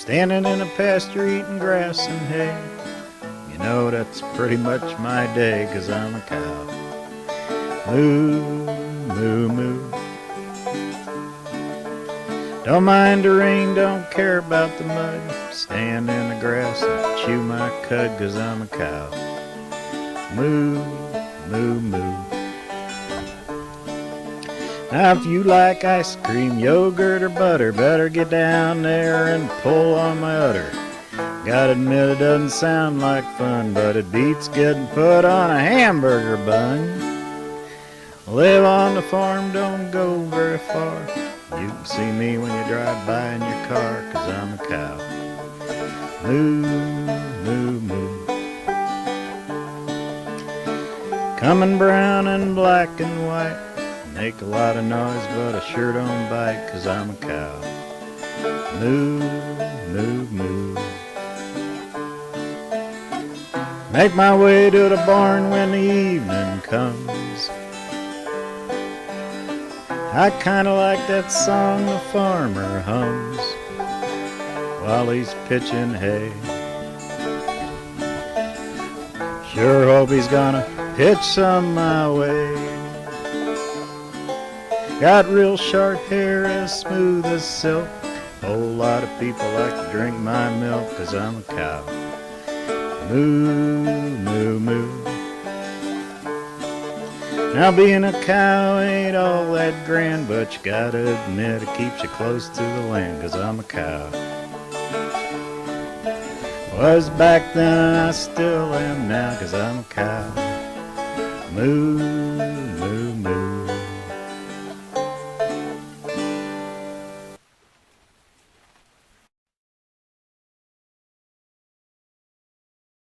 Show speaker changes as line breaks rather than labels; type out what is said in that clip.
standing in a pasture eating grass and hay. You know that's pretty much my day, 'cause I'm a cow. Moo, moo, moo. Don't mind the rain, don't care about the mud. Stand in the grass and chew my cud, 'cause I'm a cow. Moo, moo, moo. Now if you like ice cream, yogurt, or butter, better get down there and pull on my udder. Gotta admit it doesn't sound like fun, but it beats getting put on a hamburger bun. Live on the farm, don't go very far. You can see me when you drive by in your car, 'cause I'm a cow. Moo, moo, moo. Coming brown and black and white, make a lot of noise, but I sure don't bite, 'cause I'm a cow. Moo, moo, moo. Make my way to the barn when the evening comes. I kinda like that song the farmer hums while he's pitching hay. Sure hope he's gonna pitch some my way. Got real short hair as smooth as silk. Whole lot of people like to drink my milk, 'cause I'm a cow. Moo, moo, moo. Now being a cow ain't all that grand, but you gotta admit it keeps you close to the land, 'cause I'm a cow. Was back then, I still am now, 'cause I'm a cow. Moo,